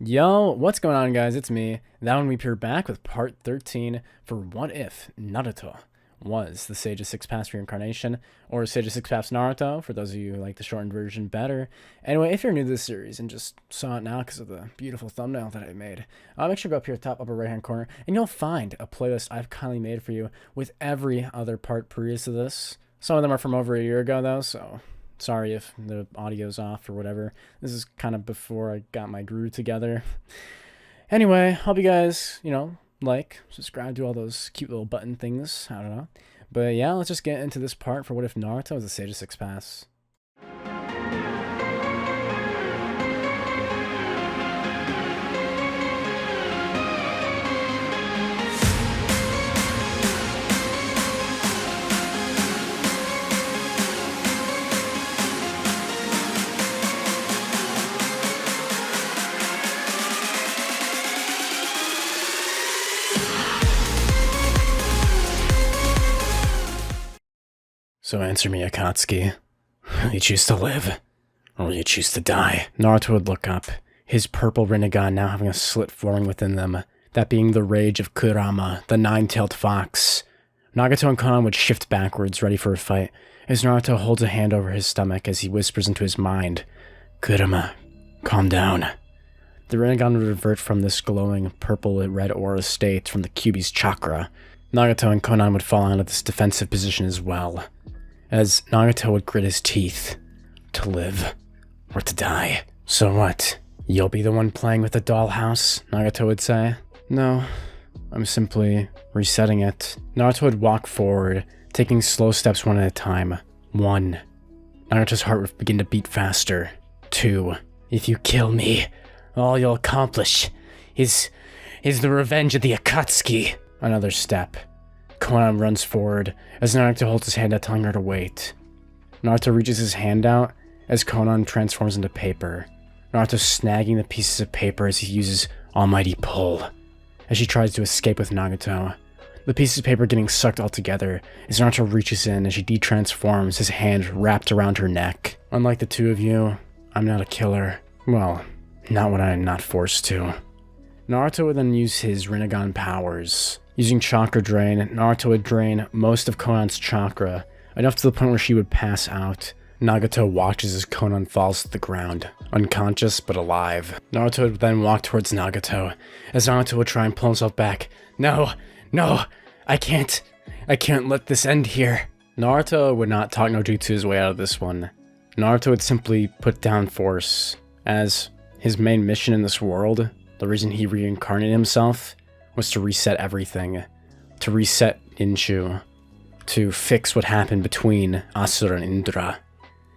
Yo, what's going on, guys? It's me, That One Weep here, back with part 13 for What If Naruto was the Sage of Six Paths Reincarnation, or Sage of Six Paths Naruto, for those of you who like the shortened version better. Anyway, if you're new to this series and just saw it now because of the beautiful thumbnail that I made, make sure to go up here top upper right hand corner, and you'll find a playlist I've kindly made for you with every other part previous to this. Some of them are from over a year ago, though, so sorry if the audio's off or whatever. This is kind of before I got my groove together. Anyway, hope you guys, like, subscribe, do all those cute little button things. I don't know. But yeah, let's just get into this part for What If Naruto was the Sage of Six Paths. So answer me, Akatsuki. Will you choose to live, or will you choose to die? Naruto would look up, his purple Rinnegan now having a slit forming within them, that being the rage of Kurama, the nine-tailed fox. Nagato and Konan would shift backwards, ready for a fight, as Naruto holds a hand over his stomach as he whispers into his mind, "Kurama, calm down." The Rinnegan would revert from this glowing purple-red aura state from the Kyuubi's chakra. Nagato and Konan would fall into this defensive position as well, as Nagato would grit his teeth. To live, or to die. "So what? You'll be the one playing with the dollhouse?" Nagato would say. "No, I'm simply resetting it." Naruto would walk forward, taking slow steps one at a time. 1. Naruto's heart would begin to beat faster. 2. "If you kill me, all you'll accomplish is the revenge of the Akatsuki." Another step. Konan runs forward as Naruto holds his hand out, telling her to wait. Naruto reaches his hand out as Konan transforms into paper. Naruto snagging the pieces of paper as he uses Almighty Pull, as she tries to escape with Nagato. The pieces of paper getting sucked all together as Naruto reaches in as she de-transforms, his hand wrapped around her neck. "Unlike the two of you, I'm not a killer. Well, not when I'm not forced to." Naruto would then use his Rinnegan powers. Using Chakra Drain, Naruto would drain most of Konan's chakra, enough to the point where she would pass out. Nagato watches as Konan falls to the ground, unconscious but alive. Naruto would then walk towards Nagato, as Naruto would try and pull himself back. No, I can't let this end here." Naruto would not talk no jutsu his way out of this one. Naruto would simply put down force, as his main mission in this world, the reason he reincarnated himself, was to reset everything, to reset Inshu, to fix what happened between Asura and Indra,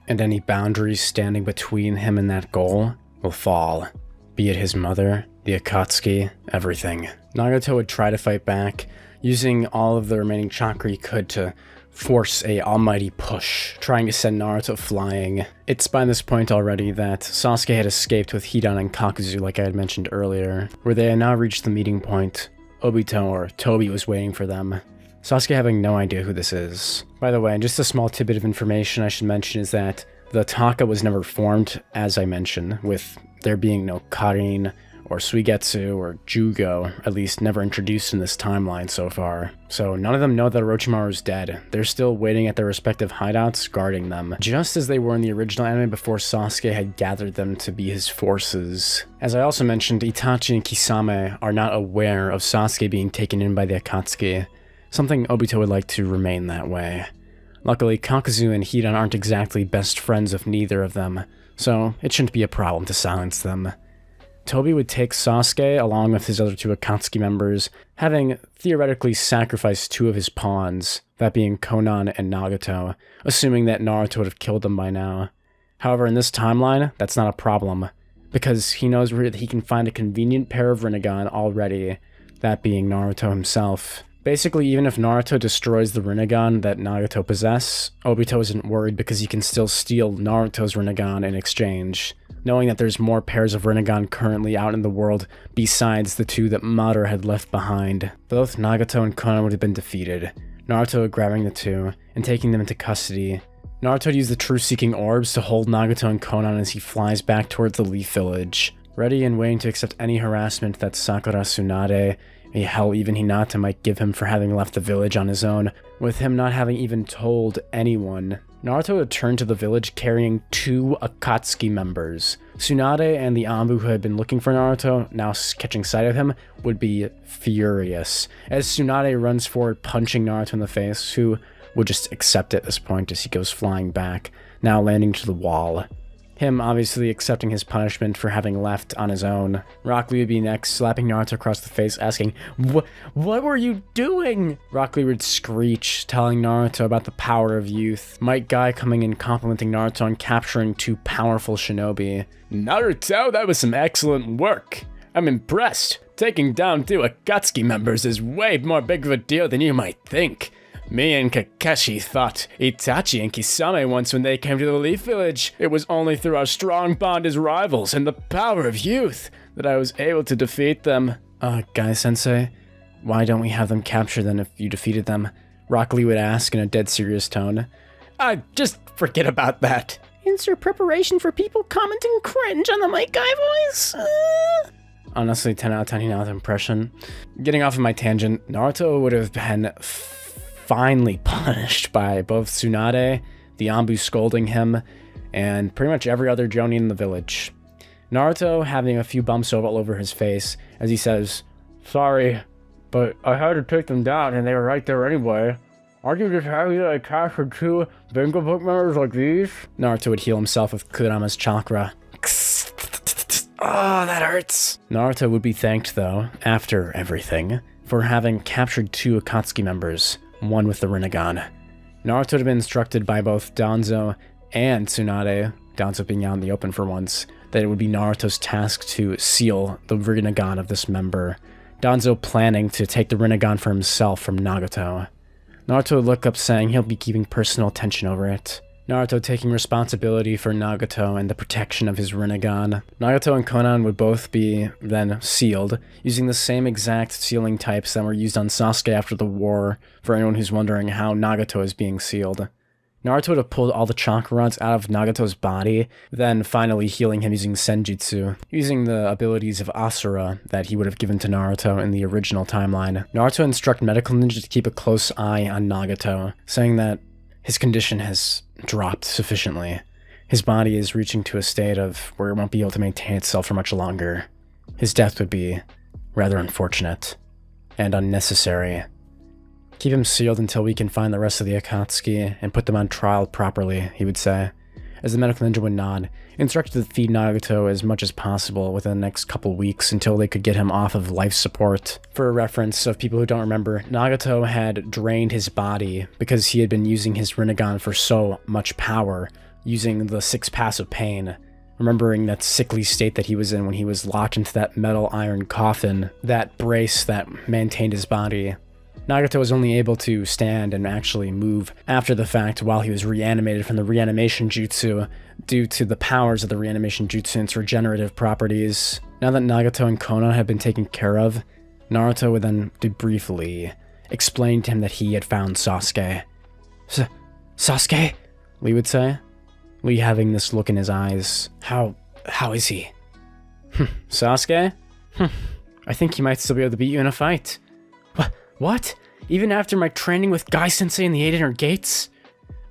and any boundaries standing between him and that goal will fall, be it his mother, the Akatsuki, everything. Nagato would try to fight back, using all of the remaining chakra he could to force a almighty push, trying to send Naruto flying. It's by this point already that Sasuke had escaped with Hidan and Kakuzu, like I had mentioned earlier, where they had now reached the meeting point. Obito, or Tobi, was waiting for them. Sasuke having no idea who this is. By the way, just a small tidbit of information I should mention is that the Taka was never formed, as I mentioned, with there being no Karin, or Suigetsu, or Jugo, at least never introduced in this timeline so far. So none of them know that Orochimaru's dead. They're still waiting at their respective hideouts, guarding them, just as they were in the original anime before Sasuke had gathered them to be his forces. As I also mentioned, Itachi and Kisame are not aware of Sasuke being taken in by the Akatsuki, something Obito would like to remain that way. Luckily, Kakuzu and Hidan aren't exactly best friends of neither of them, so it shouldn't be a problem to silence them. Tobi would take Sasuke along with his other two Akatsuki members, having theoretically sacrificed two of his pawns, that being Konan and Nagato, assuming that Naruto would have killed them by now. However, in this timeline, that's not a problem, because he knows where he can find a convenient pair of Rinnegan already, that being Naruto himself. Basically, even if Naruto destroys the Rinnegan that Nagato possesses, Obito isn't worried because he can still steal Naruto's Rinnegan in exchange, knowing that there's more pairs of Rinnegan currently out in the world besides the two that Madara had left behind. Both Nagato and Konan would have been defeated, Naruto grabbing the two and taking them into custody. Naruto would use the truth-seeking orbs to hold Nagato and Konan as he flies back towards the Leaf Village, ready and waiting to accept any harassment that Sakura Tsunade, hell even Hinata, might give him for having left the village on his own, with him not having even told anyone. Naruto returned to the village carrying 2 Akatsuki members. Tsunade and the Anbu who had been looking for Naruto, now catching sight of him, would be furious, as Tsunade runs forward punching Naruto in the face, who would just accept it at this point as he goes flying back, now landing to the wall. Him obviously accepting his punishment for having left on his own. Rock Lee would be next, slapping Naruto across the face, asking, What were you doing? Rock Lee would screech, telling Naruto about the power of youth. Might Guy coming in complimenting Naruto on capturing 2 powerful shinobi. Naruto, that was some excellent work. I'm impressed. Taking down 2 Akatsuki members is way more big of a deal than you might think. Me and Kakashi fought Itachi and Kisame once when they came to the Leaf Village. It was only through our strong bond as rivals and the power of youth that I was able to defeat them. Guy-sensei, why don't we have them capture them if you defeated them? Rock Lee would ask in a dead serious tone. Just forget about that. Insert preparation for people commenting cringe on the Might Guy voice. Honestly, 10 out of 10 Hinata impression. Getting off of my tangent, Naruto would have been finally punished by both Tsunade, the Anbu scolding him, and pretty much every other Jonin in the village. Naruto having a few bumps all over his face as he says, Sorry, but I had to take them down and they were right there anyway. Aren't you just happy that I captured 2 bingo book members like these? Naruto would heal himself with Kurama's chakra. Oh, that hurts. Naruto would be thanked, though, after everything, for having captured 2 Akatsuki members, one with the Rinnegan. Naruto had been instructed by both Danzo and Tsunade, Danzo being out in the open for once, that it would be Naruto's task to seal the Rinnegan of this member, Danzo planning to take the Rinnegan for himself from Nagato. Naruto would look up saying he'll be keeping personal attention over it. Naruto taking responsibility for Nagato and the protection of his Rinnegan. Nagato and Konan would both be then sealed, using the same exact sealing types that were used on Sasuke after the war, for anyone who's wondering how Nagato is being sealed. Naruto would have pulled all the chakra rods out of Nagato's body, then finally healing him using Senjutsu, using the abilities of Asura that he would have given to Naruto in the original timeline. Naruto instructed medical ninja to keep a close eye on Nagato, saying that his condition has dropped sufficiently. His body is reaching to a state of where it won't be able to maintain itself for much longer. His death would be rather unfortunate and unnecessary. Keep him sealed until we can find the rest of the Akatsuki and put them on trial properly, he would say, as the medical ninja would nod, instructed to feed Nagato as much as possible within the next couple weeks until they could get him off of life support. For a reference of people who don't remember, Nagato had drained his body because he had been using his Rinnegan for so much power, using the 6 paths of pain, remembering that sickly state that he was in when he was locked into that metal iron coffin, that brace that maintained his body. Nagato was only able to stand and actually move after the fact while he was reanimated from the reanimation jutsu due to the powers of the reanimation jutsu and its regenerative properties. Now that Nagato and Konan had been taken care of, Naruto would then briefly explain to him that he had found Sasuke. Sasuke? Lee would say. Lee having this look in his eyes. How is he? Sasuke? I think he might still be able to beat you in a fight. What? Even after my training with Guy-sensei in the 800 Gates?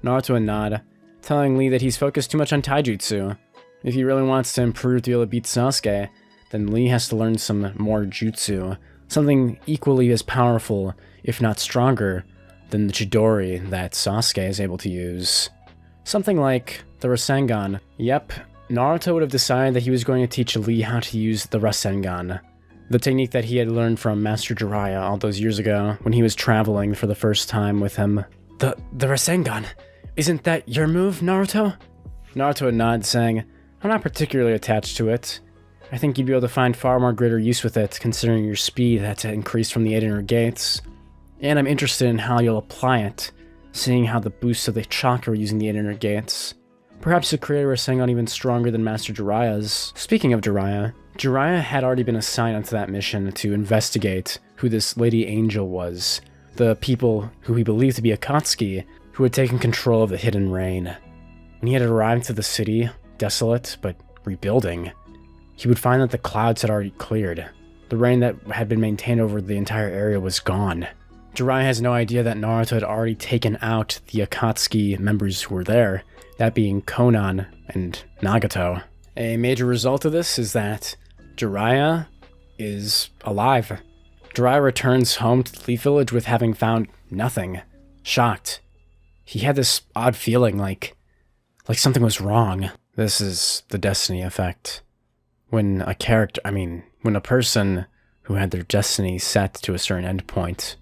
Naruto would nod, telling Lee that he's focused too much on taijutsu. If he really wants to improve to be able to beat Sasuke, then Lee has to learn some more jutsu, something equally as powerful, if not stronger, than the Chidori that Sasuke is able to use. Something like the Rasengan. Yep, Naruto would have decided that he was going to teach Lee how to use the Rasengan. The technique that he had learned from Master Jiraiya all those years ago when he was traveling for the first time with him. The Rasengan, isn't that your move, Naruto? Naruto would nod, saying, I'm not particularly attached to it. I think you'd be able to find far more greater use with it, considering your speed that's increased from the 800 Gates. And I'm interested in how you'll apply it, seeing how the boost of the chakra using the 800 Gates. Perhaps you'll create a Rasengan even stronger than Master Jiraiya's. Speaking of Jiraiya had already been assigned onto that mission to investigate who this Lady Angel was, the people who he believed to be Akatsuki, who had taken control of the Hidden Rain. When he had arrived to the city, desolate but rebuilding, he would find that the clouds had already cleared. The rain that had been maintained over the entire area was gone. Jiraiya has no idea that Naruto had already taken out the Akatsuki members who were there, that being Konan and Nagato. A major result of this is that Jiraiya is alive. Jiraiya returns home to the Leaf Village with having found nothing. Shocked. He had this odd feeling like something was wrong. This is the destiny effect. When a person who had their destiny set to a certain endpoint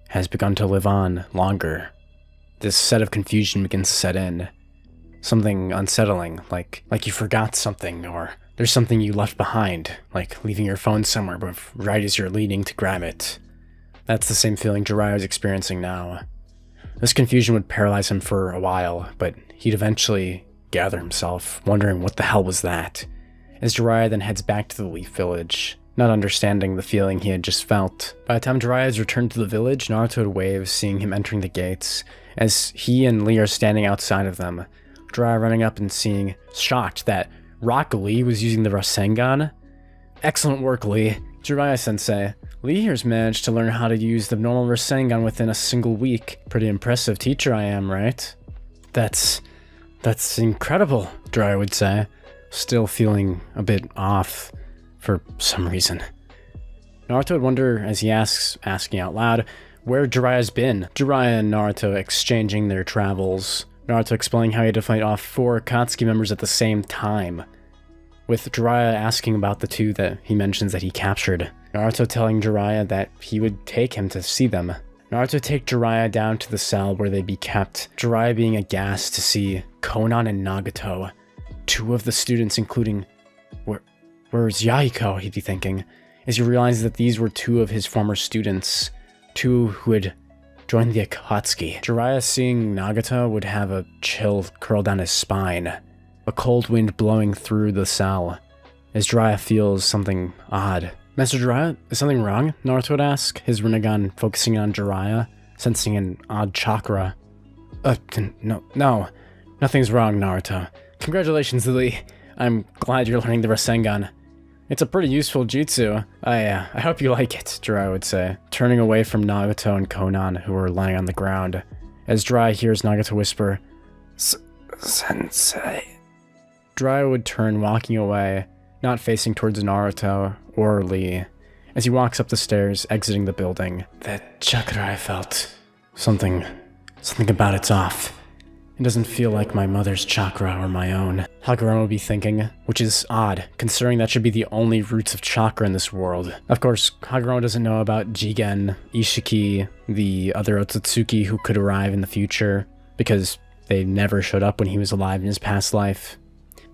has begun to live on longer, this set of confusion begins to set in. Something unsettling, like you forgot something, or there's something you left behind, like leaving your phone somewhere but right as you're leaning to grab it. That's the same feeling Jiraiya is experiencing now. This confusion would paralyze him for a while, but he'd eventually gather himself, wondering what the hell was that, as Jiraiya then heads back to the Leaf Village, not understanding the feeling he had just felt. By the time Jiraiya has returned to the village, Naruto had waves, seeing him entering the gates, as he and Lee are standing outside of them. Jiraiya running up and seeing, shocked, that Rock Lee was using the Rasengan. Excellent work, Lee. Jiraiya-sensei. Lee here's managed to learn how to use the normal Rasengan within a single week. Pretty impressive teacher I am, right? That's incredible, Jiraiya would say, still feeling a bit off for some reason. Naruto would wonder as he asking out loud, where Jiraiya's been. Jiraiya and Naruto exchanging their travels. Naruto explaining how he had to fight off 4 Akatsuki members at the same time, with Jiraiya asking about the 2 that he mentions that he captured. Naruto telling Jiraiya that he would take him to see them. Naruto take Jiraiya down to the cell where they'd be kept, Jiraiya being aghast to see Konan and Nagato, 2 of the students, including, where's Yahiko, he'd be thinking, as he realizes that these were 2 of his former students, 2 who had joined the Akatsuki. Jiraiya seeing Nagato would have a chill curl down his spine, a cold wind blowing through the cell, as Jiraiya feels something odd. Master Jiraiya, is something wrong? Naruto would ask, his Rinnegan focusing on Jiraiya, sensing an odd chakra. No, nothing's wrong, Naruto. Congratulations, Lee. I'm glad you're learning the Rasengan. It's a pretty useful jutsu. I hope you like it, Jiraiya would say, turning away from Nagato and Konan, who were lying on the ground, as Jiraiya hears Nagato whisper, Sensei. Jiraiya would turn, walking away, not facing towards Naruto or Lee, as he walks up the stairs, exiting the building. That chakra I felt. Something about it's off. It doesn't feel like my mother's chakra or my own. Hagoromo would be thinking, which is odd, considering that should be the only roots of chakra in this world. Of course, Hagoromo doesn't know about Jigen, Ishiki, the other Otsutsuki who could arrive in the future, because they never showed up when he was alive in his past life.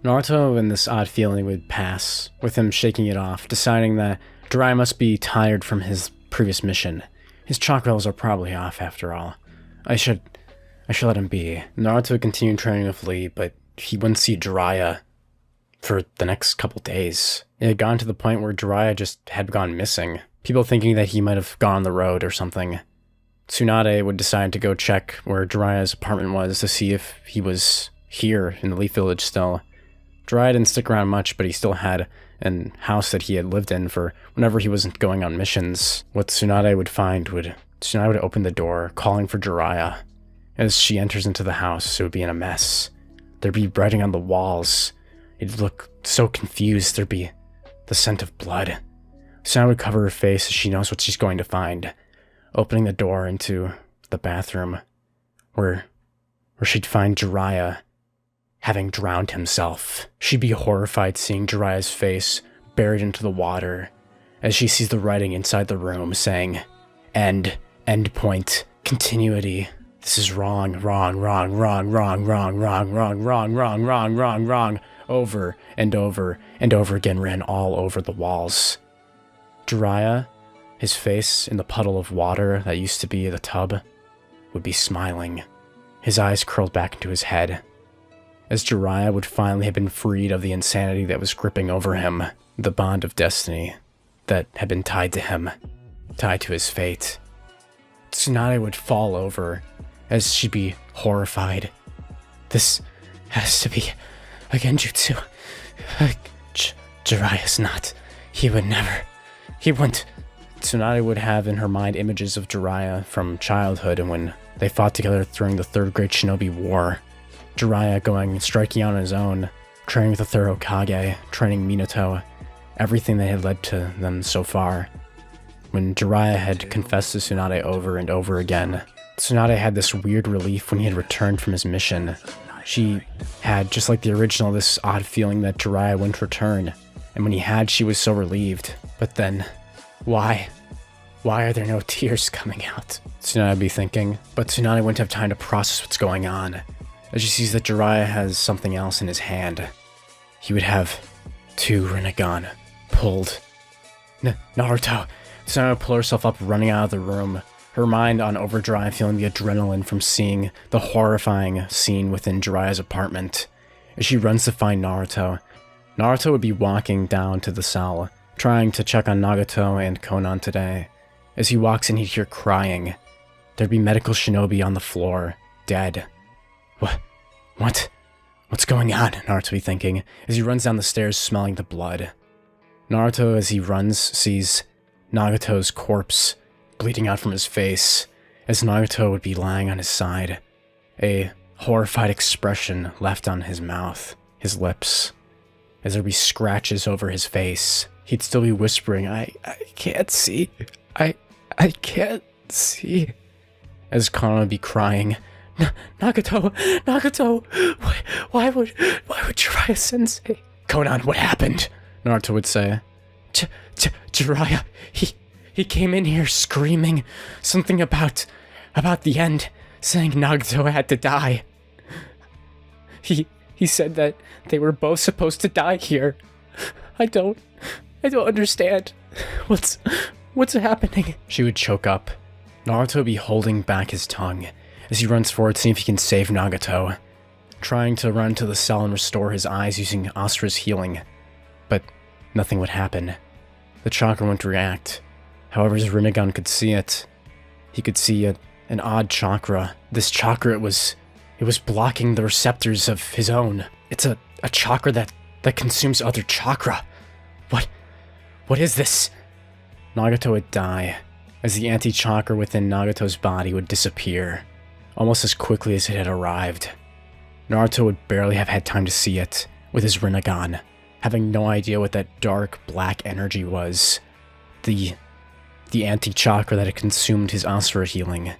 Naruto and this odd feeling would pass, with him shaking it off, deciding that Jiraiya must be tired from his previous mission. His chakra levels are probably off after all. I should let him be. Naruto would continue training with Lee, but he wouldn't see Jiraiya for the next couple days. It had gotten to the point where Jiraiya just had gone missing, people thinking that he might have gone on the road or something. Tsunade would decide to go check where Jiraiya's apartment was to see if he was here in the Leaf Village still. Jiraiya didn't stick around much, but he still had a house that he had lived in for whenever he wasn't going on missions. What Tsunade would open the door, calling for Jiraiya. As she enters into the house, it would be in a mess. There'd be writing on the walls. It'd look so confused. There'd be the scent of blood. Tsunade would cover her face as she knows what she's going to find, opening the door into the bathroom, where she'd find Jiraiya having drowned himself. She'd be horrified seeing Jiraiya's face buried into the water, as she sees the writing inside the room saying, end point, continuity. This is wrong, over and over and over again, ran all over the walls. Jiraiya, his face in the puddle of water that used to be the tub, would be smiling, his eyes curled back into his head, as Jiraiya would finally have been freed of the insanity that was gripping over him, the bond of destiny that had been tied to him, tied to his fate. Tsunade would fall over, as she'd be horrified. This has to be a genjutsu. Jiraiya's not. He would never. He wouldn't. Tsunade would have in her mind images of Jiraiya from childhood and when they fought together during the Third Great Shinobi War. Jiraiya striking out on his own, training with the Third Hokage, training Minato, everything that had led to them so far. When Jiraiya had confessed to Tsunade over and over again, Tsunade had this weird relief when he had returned from his mission. She had, just like the original, this odd feeling that Jiraiya wouldn't return, and when he had, she was so relieved. But then, why? Why are there no tears coming out? Tsunade would be thinking, but Tsunade wouldn't have time to process what's going on. As she sees that Jiraiya has something else in his hand, he would have 2 Rinnegan pulled. Naruto! Tsunade would pull herself up, running out of the room, her mind on overdrive, feeling the adrenaline from seeing the horrifying scene within Jiraiya's apartment. As she runs to find Naruto, Naruto would be walking down to the cell, trying to check on Nagato and Konon today. As he walks in, he'd hear crying. There'd be medical shinobi on the floor, dead. What? What's going on? Naruto would be thinking, as he runs down the stairs smelling the blood. Naruto, as he runs, sees Nagato's corpse bleeding out from his face, as Nagato would be lying on his side. A horrified expression left on his mouth, his lips. As there'd be scratches over his face, he'd still be whispering, I can't see. I can't see. As Konan would be crying, Nagato, why would Jiraiya sensei? Konan, what happened? Naruto would say. Jiraiya, he came in here screaming something about the end, saying Nagato had to die. He said that they were both supposed to die here. I don't understand. What's happening? She would choke up. Naruto would be holding back his tongue as he runs forward to see if he can save Nagato, trying to run to the cell and restore his eyes using Asura's healing. But nothing would happen. The chakra wouldn't react. However, his Rinnegan could see it. He could see an odd chakra. This chakra, it was blocking the receptors of his own. It's a chakra that consumes other chakra. What is this? Nagato would die, as the anti-chakra within Nagato's body would disappear, almost as quickly as it had arrived. Naruto would barely have had time to see it, with his Rinnegan, having no idea what that dark, black energy was. The anti-chakra that had consumed his Asura healing.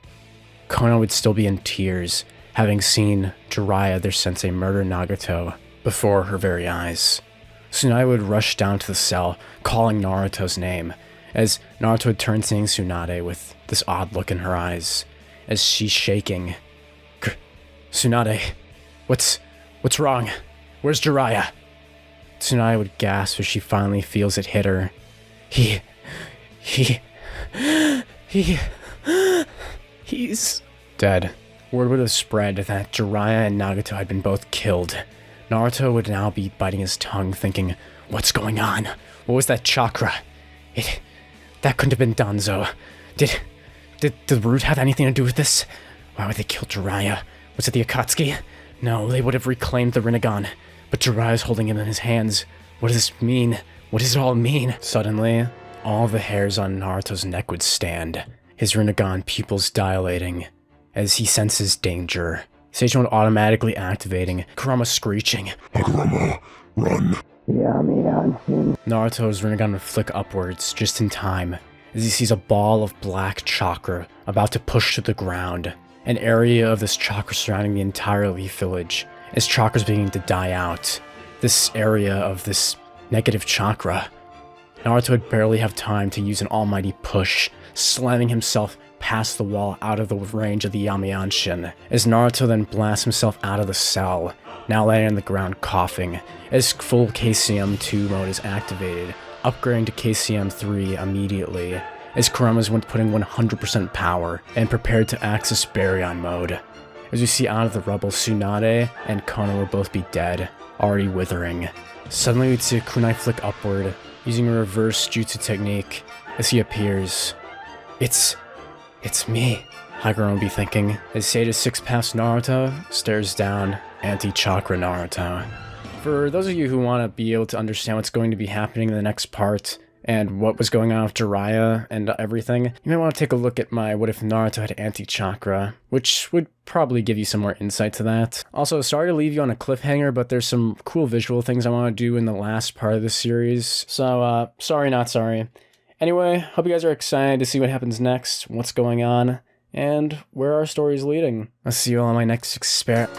Konan would still be in tears, having seen Jiraiya, their sensei, murder Nagato before her very eyes. Tsunade would rush down to the cell, calling Naruto's name, as Naruto would turn seeing Tsunade with this odd look in her eyes, as she's shaking. Tsunade, what's wrong? Where's Jiraiya? Tsunade would gasp as she finally feels it hit her. He's dead. Word would have spread that Jiraiya and Nagato had been both killed. Naruto would now be biting his tongue, thinking, what's going on? What was that chakra? That couldn't have been Danzo. Did the root have anything to do with this? Why would they kill Jiraiya? Was it the Akatsuki? No, they would have reclaimed the Rinnegan. But Jiraiya's holding him in his hands. What does this mean? What does it all mean? Suddenly, all the hairs on Naruto's neck would stand, his Rinnegan pupils dilating, as he senses danger. Stage 1 automatically activating, Kurama screeching, Hagoromo, run! Naruto's Rinnegan would flick upwards, just in time, as he sees a ball of black chakra about to push to the ground. An area of this chakra surrounding the entire Leaf Village, as chakra's beginning to die out. This area of this negative chakra. Naruto would barely have time to use an almighty push, slamming himself past the wall out of the range of the Yamayanshin, as Naruto then blasts himself out of the cell, now laying on the ground coughing, as full KCM 2 mode is activated, upgrading to KCM 3 immediately, as Kurama's putting 100% power, and prepared to access Baryon mode. As we see out of the rubble, Tsunade and Konan will both be dead, already withering. Suddenly we'd see a kunai flick upward, using a reverse jutsu technique, as he appears. It's me, Hagoromo would be thinking, as Sage 6 past Naruto stares down anti-chakra Naruto. For those of you who want to be able to understand what's going to be happening in the next part, and what was going on with Jiraiya and everything, you might want to take a look at my What If Naruto Had Anti-Chakra, which would probably give you some more insight to that. Also, sorry to leave you on a cliffhanger, but there's some cool visual things I want to do in the last part of the series, so sorry not sorry. Anyway, hope you guys are excited to see what happens next, what's going on, and where our story is leading. I'll see you all on my next experiment.